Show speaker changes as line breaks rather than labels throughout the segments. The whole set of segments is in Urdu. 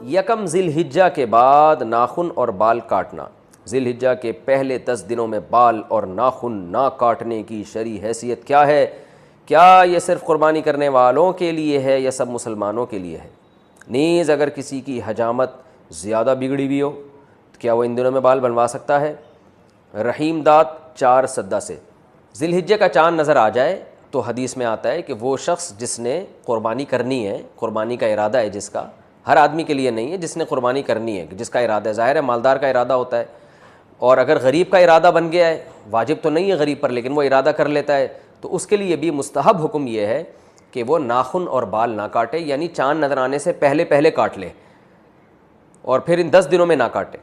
یکم ذی الحجہ کے بعد ناخن اور بال کاٹنا۔ ذی الحجہ کے پہلے 10 دنوں میں بال اور ناخن نہ کاٹنے کی شرعی حیثیت کیا ہے؟ کیا یہ صرف قربانی کرنے والوں کے لیے ہے یا سب مسلمانوں کے لیے ہے؟ نیز اگر کسی کی حجامت زیادہ بگڑی ہوئی ہو تو کیا وہ ان دنوں میں بال بنوا سکتا ہے؟ رحیم داد 4 سدہ سے۔ ذی الحجہ کا چاند نظر آ جائے تو حدیث میں آتا ہے کہ وہ شخص جس نے قربانی کرنی ہے، قربانی کا ارادہ ہے جس کا، ہر آدمی کے لیے نہیں ہے، جس نے قربانی کرنی ہے، جس کا ارادہ ہے، ظاہر ہے مالدار کا ارادہ ہوتا ہے، اور اگر غریب کا ارادہ بن گیا ہے، واجب تو نہیں ہے غریب پر لیکن وہ ارادہ کر لیتا ہے، تو اس کے لیے بھی مستحب حکم یہ ہے کہ وہ ناخن اور بال نہ کاٹے، یعنی چاند نظر آنے سے پہلے کاٹ لے اور پھر ان 10 دنوں میں نہ کاٹے،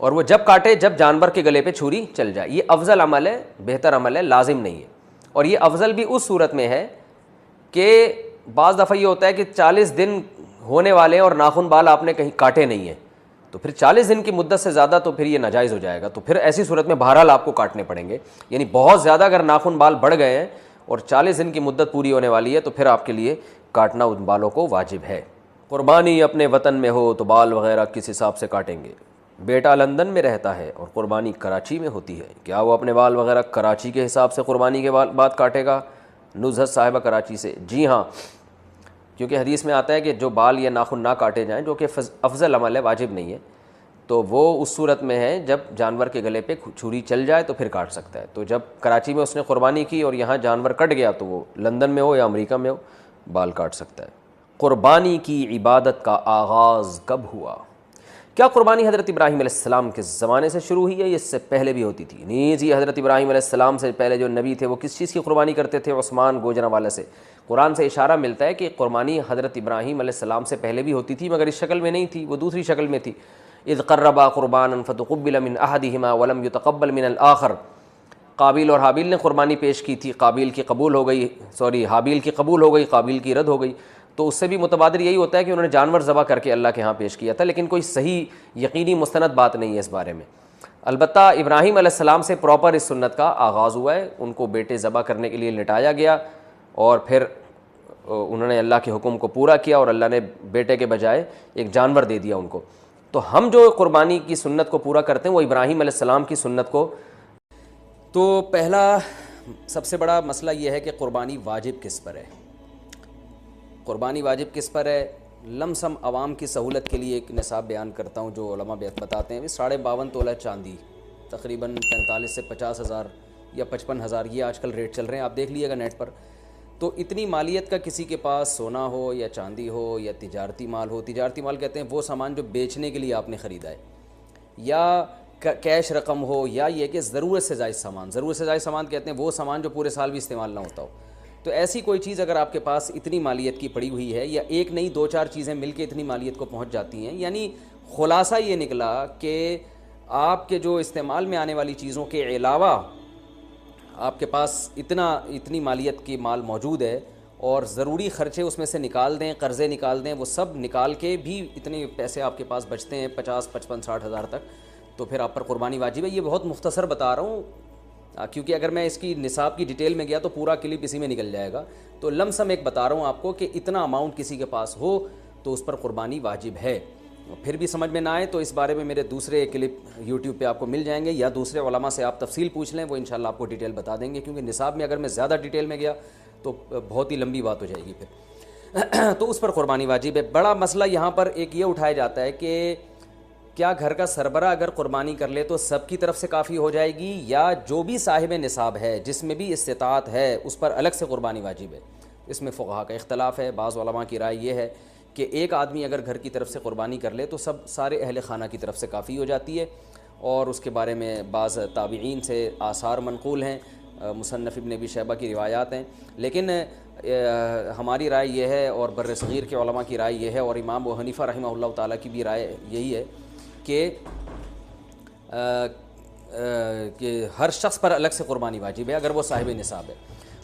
اور وہ جب کاٹے جب جانور کے گلے پہ چھری چل جائے۔ یہ افضل عمل ہے، بہتر عمل ہے، لازم نہیں ہے، اور یہ افضل بھی اس صورت میں ہے کہ بعض دفعہ یہ ہوتا ہے کہ 40 دن ہونے والے ہیں اور ناخن بال آپ نے کہیں کاٹے نہیں ہیں، تو پھر 40 دن کی مدت سے زیادہ تو پھر یہ ناجائز ہو جائے گا، تو پھر ایسی صورت میں بہرحال آپ کو کاٹنے پڑیں گے، یعنی بہت زیادہ اگر ناخن بال بڑھ گئے ہیں اور 40 دن کی مدت پوری ہونے والی ہے تو پھر آپ کے لیے کاٹنا ان بالوں کو واجب ہے۔ قربانی اپنے وطن میں ہو تو بال وغیرہ کس حساب سے کاٹیں گے؟ بیٹا لندن میں رہتا ہے اور قربانی کراچی میں ہوتی ہے، کیا وہ اپنے بال وغیرہ کراچی کے حساب سے قربانی کے بعد کاٹے گا؟ نزہت صاحبہ کراچی سے۔ جی ہاں، کیونکہ حدیث میں آتا ہے کہ جو بال یا ناخن نہ کاٹے جائیں، جو کہ افضل عمل ہے، واجب نہیں ہے، تو وہ اس صورت میں ہے جب جانور کے گلے پہ چھری چل جائے تو پھر کاٹ سکتا ہے۔ تو جب کراچی میں اس نے قربانی کی اور یہاں جانور کٹ گیا تو وہ لندن میں ہو یا امریکہ میں ہو بال کاٹ سکتا ہے۔ قربانی کی عبادت کا آغاز کب ہوا؟ کیا قربانی حضرت ابراہیم علیہ السلام کے زمانے سے شروع ہوئی ہے یا اس سے پہلے بھی ہوتی تھی؟ نیز یہ حضرت ابراہیم علیہ السلام سے پہلے جو نبی تھے وہ کس چیز کی قربانی کرتے تھے؟ عثمان گوجرانوالہ سے۔ قرآن سے اشارہ ملتا ہے کہ قربانی حضرت ابراہیم علیہ السلام سے پہلے بھی ہوتی تھی، مگر اس شکل میں نہیں تھی، وہ دوسری شکل میں تھی۔ اذ قربا قربانا فتقبل من احدهما ولم يتقبل من الاخر۔ قابیل اور حابیل نے قربانی پیش کی تھی، قابیل کی قبول ہو گئی، حابیل کی قبول ہو گئی، قابیل کی رد ہو گئی، تو اس سے بھی متبادر یہی ہوتا ہے کہ انہوں نے جانور ذبح کر کے اللہ کے ہاں پیش کیا تھا، لیکن کوئی صحیح یقینی مستند بات نہیں ہے اس بارے میں۔ البتہ ابراہیم علیہ السلام سے پراپر اس سنت کا آغاز ہوا ہے، ان کو بیٹے ذبح کرنے کے لیے لٹایا گیا اور پھر انہوں نے اللہ کے حکم کو پورا کیا اور اللہ نے بیٹے کے بجائے ایک جانور دے دیا ان کو۔ تو ہم جو قربانی کی سنت کو پورا کرتے ہیں وہ ابراہیم علیہ السلام کی سنت کو۔ تو پہلا سب سے بڑا مسئلہ یہ ہے کہ قربانی واجب کس پر ہے؟ قربانی واجب کس پر ہے؟ لمسم عوام کی سہولت کے لیے ایک نصاب بیان کرتا ہوں جو علماء بتاتے ہیں۔ 52.5 تولہ چاندی تقریباً 45 سے 50 ہزار یا 55 ہزار، یہ آج کل ریٹ چل رہے ہیں، آپ دیکھ لیجیے گا نیٹ پر۔ تو اتنی مالیت کا کسی کے پاس سونا ہو یا چاندی ہو یا تجارتی مال ہو، تجارتی مال کہتے ہیں وہ سامان جو بیچنے کے لیے آپ نے خریدا ہے، یا کیش رقم ہو، یا یہ کہ ضرورت سے زائد سامان، ضرورت سے زائد سامان کہتے ہیں وہ سامان جو پورے سال بھی استعمال نہ ہوتا ہو، تو ایسی کوئی چیز اگر آپ کے پاس اتنی مالیت کی پڑی ہوئی ہے، یا ایک نہیں 2-4 چیزیں مل کے اتنی مالیت کو پہنچ جاتی ہیں، یعنی خلاصہ یہ نکلا کہ آپ کے جو استعمال میں آنے والی چیزوں کے علاوہ آپ کے پاس اتنی مالیت کی مال موجود ہے اور ضروری خرچے اس میں سے نکال دیں، قرضے نکال دیں، وہ سب نکال کے بھی اتنے پیسے آپ کے پاس بچتے ہیں 50 55 60 ہزار تک، تو پھر آپ پر قربانی واجب ہے۔ یہ بہت مختصر بتا رہا ہوں کیونکہ اگر میں اس کی نصاب کی ڈیٹیل میں گیا تو پورا کلپ اسی میں نکل جائے گا، تو لم سم ایک بتا رہا ہوں آپ کو کہ اتنا اماؤنٹ کسی کے پاس ہو تو اس پر قربانی واجب ہے۔ پھر بھی سمجھ میں نہ آئے تو اس بارے میں میرے دوسرے کلپ یوٹیوب پہ آپ کو مل جائیں گے، یا دوسرے علماء سے آپ تفصیل پوچھ لیں، وہ انشاءاللہ آپ کو ڈیٹیل بتا دیں گے، کیونکہ نصاب میں اگر میں زیادہ ڈیٹیل میں گیا تو بہت ہی لمبی بات ہو جائے گی پھر تو اس پر قربانی واجب ہے۔ بڑا مسئلہ یہاں پر ایک یہ اٹھایا جاتا ہے کہ کیا گھر کا سربراہ اگر قربانی کر لے تو سب کی طرف سے کافی ہو جائے گی، یا جو بھی صاحب نصاب ہے جس میں بھی استطاعت ہے اس پر الگ سے قربانی واجب ہے؟ اس میں فقہا کا اختلاف ہے۔ بعض علماء کی رائے یہ ہے کہ ایک آدمی اگر گھر کی طرف سے قربانی کر لے تو سارے اہل خانہ کی طرف سے کافی ہو جاتی ہے، اور اس کے بارے میں بعض تابعین سے آثار منقول ہیں، مصنف ابن ابی شیبہ کی روایات ہیں، لیکن ہماری رائے یہ ہے اور بر صغیر کے علماء کی رائے یہ ہے، اور امام ابو حنیفہ رحمہ اللہ تعالیٰ کی بھی رائے یہی ہے کہ ہر شخص پر الگ سے قربانی واجب ہے اگر وہ صاحب نصاب ہے،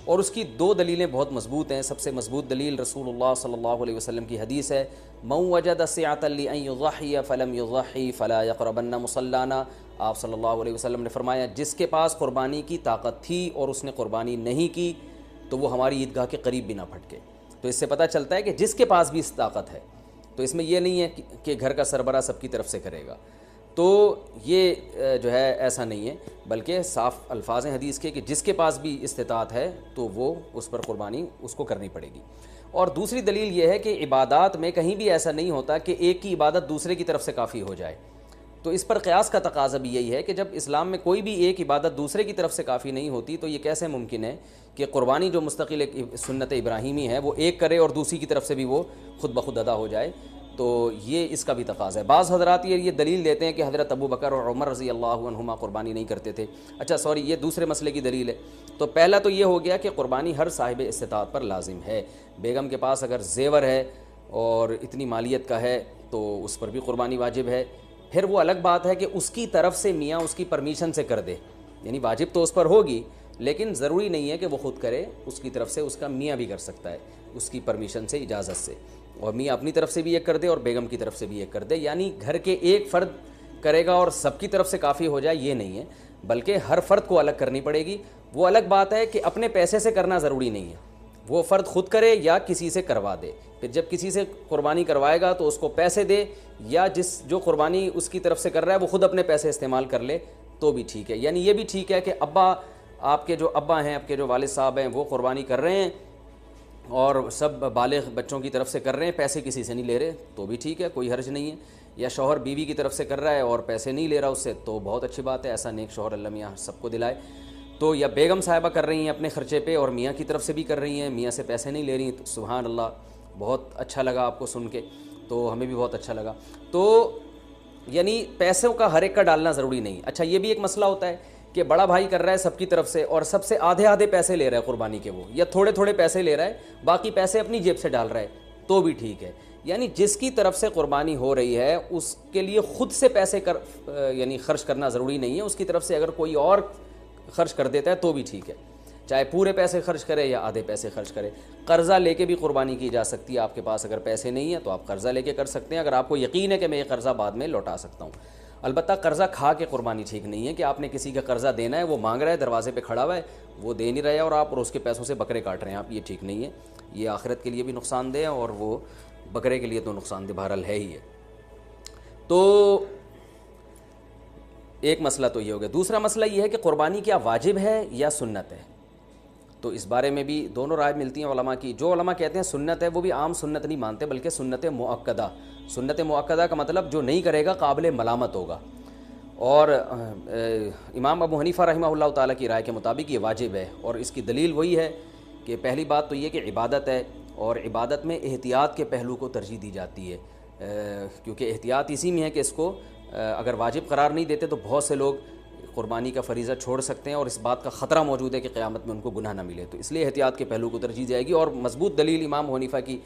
اور اس کی 2 دلیلیں بہت مضبوط ہیں۔ سب سے مضبوط دلیل رسول اللہ صلی اللہ علیہ وسلم کی حدیث ہے، من وجد سعة لأن يضحي فلم يضحي فلا يقربن مصلانا۔ آپ صلی اللہ علیہ وسلم نے فرمایا جس کے پاس قربانی کی طاقت تھی اور اس نے قربانی نہیں کی تو وہ ہماری عیدگاہ کے قریب بھی نہ پھٹکے۔ تو اس سے پتہ چلتا ہے کہ جس کے پاس بھی اس طاقت ہے تو اس میں یہ نہیں ہے کہ گھر کا سربراہ سب کی طرف سے کرے گا، تو یہ جو ہے ایسا نہیں ہے، بلکہ صاف الفاظ ہیں حدیث کے کہ جس کے پاس بھی استطاعت ہے تو وہ اس پر قربانی اس کو کرنی پڑے گی۔ اور دوسری دلیل یہ ہے کہ عبادات میں کہیں بھی ایسا نہیں ہوتا کہ ایک کی عبادت دوسرے کی طرف سے کافی ہو جائے، تو اس پر قیاس کا تقاضا بھی یہی ہے کہ جب اسلام میں کوئی بھی ایک عبادت دوسرے کی طرف سے کافی نہیں ہوتی تو یہ کیسے ممکن ہے کہ قربانی جو مستقل ایک سنت ابراہیمی ہے وہ ایک کرے اور دوسری کی طرف سے بھی وہ خود بخود ادا ہو جائے، تو یہ اس کا بھی تقاضا ہے۔ بعض حضرات یہ دلیل دیتے ہیں کہ حضرت ابو بکر اور عمر رضی اللہ عنہما قربانی نہیں کرتے تھے۔ اچھا سوری، یہ دوسرے مسئلے کی دلیل ہے۔ تو پہلا تو یہ ہو گیا کہ قربانی ہر صاحب استطاعت پر لازم ہے، بیگم کے پاس اگر زیور ہے اور اتنی مالیت کا ہے تو اس پر بھی قربانی واجب ہے۔ پھر وہ الگ بات ہے کہ اس کی طرف سے میاں اس کی پرمیشن سے کر دے، یعنی واجب تو اس پر ہوگی لیکن ضروری نہیں ہے کہ وہ خود کرے، اس کی طرف سے اس کا میاں بھی کر سکتا ہے اس کی پرمیشن سے، اجازت سے، اور میاں اپنی طرف سے بھی ایک کر دے اور بیگم کی طرف سے بھی ایک کر دے، یعنی گھر کے ایک فرد کرے گا اور سب کی طرف سے کافی ہو جائے یہ نہیں ہے، بلکہ ہر فرد کو الگ کرنی پڑے گی۔ وہ الگ بات ہے کہ اپنے پیسے سے کرنا ضروری نہیں ہے، وہ فرد خود کرے یا کسی سے کروا دے، پھر جب کسی سے قربانی کروائے گا تو اس کو پیسے دے، یا جو قربانی اس کی طرف سے کر رہا ہے وہ خود اپنے پیسے استعمال کر لے تو بھی ٹھیک ہے۔ یعنی یہ بھی ٹھیک ہے کہ آپ کے جو ابا ہیں، آپ کے جو والد صاحب ہیں وہ قربانی کر رہے ہیں اور سب بالغ بچوں کی طرف سے کر رہے ہیں، پیسے کسی سے نہیں لے رہے تو بھی ٹھیک ہے، کوئی حرج نہیں ہے۔ یا شوہر بیوی کی طرف سے کر رہا ہے اور پیسے نہیں لے رہا اس سے تو بہت اچھی بات ہے، ایسا نیک شوہر اللہ میاں سب کو دلائے۔ تو یا بیگم صاحبہ کر رہی ہیں اپنے خرچے پہ اور میاں کی طرف سے بھی کر رہی ہیں، میاں سے پیسے نہیں لے رہی ہیں، تو سبحان اللہ، بہت اچھا لگا آپ کو سن کے، تو ہمیں بھی بہت اچھا لگا۔ تو یعنی پیسوں کا ہر ایک کا ڈالنا ضروری نہیں۔ اچھا یہ بھی ایک مسئلہ ہوتا ہے کہ بڑا بھائی کر رہا ہے سب کی طرف سے اور سب سے آدھے آدھے پیسے لے رہا ہے قربانی کے، وہ یا تھوڑے تھوڑے پیسے لے رہا ہے، باقی پیسے اپنی جیب سے ڈال رہا ہے تو بھی ٹھیک ہے۔ یعنی جس کی طرف سے قربانی ہو رہی ہے اس کے لیے خود سے پیسے یعنی خرچ کرنا ضروری نہیں ہے، اس کی طرف سے اگر کوئی اور خرچ کر دیتا ہے تو بھی ٹھیک ہے، چاہے پورے پیسے خرچ کرے یا آدھے پیسے خرچ کرے۔ قرضہ لے کے بھی قربانی کی جا سکتی ہے، آپ کے پاس اگر پیسے نہیں ہیں تو آپ قرضہ لے کے کر سکتے ہیں، اگر آپ کو یقین ہے کہ میں یہ قرضہ بعد میں لوٹا سکتا ہوں۔ البتہ قرضہ کھا کے قربانی ٹھیک نہیں ہے کہ آپ نے کسی کا قرضہ دینا ہے، وہ مانگ رہا ہے، دروازے پہ کھڑا ہوا ہے، وہ دے نہیں رہے اور آپ اس کے پیسوں سے بکرے کاٹ رہے ہیں آپ، یہ ٹھیک نہیں ہے، یہ آخرت کے لیے بھی نقصان دہ ہے اور وہ بکرے کے لیے تو نقصان دہ بہرحال ہے ہی ہے۔ تو ایک مسئلہ تو یہ ہو گیا۔ دوسرا مسئلہ یہ ہے کہ قربانی کیا واجب ہے یا سنت ہے، تو اس بارے میں بھی دونوں رائے ملتی ہیں علماء کی۔ جو علماء کہتے ہیں سنت ہے وہ بھی عام سنت نہیں مانتے بلکہ سنت مؤکدہ۔ سنت مؤکدہ کا مطلب جو نہیں کرے گا قابل ملامت ہوگا، اور امام ابو حنیفہ رحمہ اللہ تعالیٰ کی رائے کے مطابق یہ واجب ہے، اور اس کی دلیل وہی ہے کہ پہلی بات تو یہ کہ عبادت ہے اور عبادت میں احتیاط کے پہلو کو ترجیح دی جاتی ہے، کیونکہ احتیاط اسی میں ہے کہ اس کو اگر واجب قرار نہیں دیتے تو بہت سے لوگ قربانی کا فریضہ چھوڑ سکتے ہیں اور اس بات کا خطرہ موجود ہے کہ قیامت میں ان کو گناہ نہ ملے، تو اس لیے احتیاط کے پہلو کو ترجیح جائے گی۔ اور مضبوط دلیل امام حنیفہ کی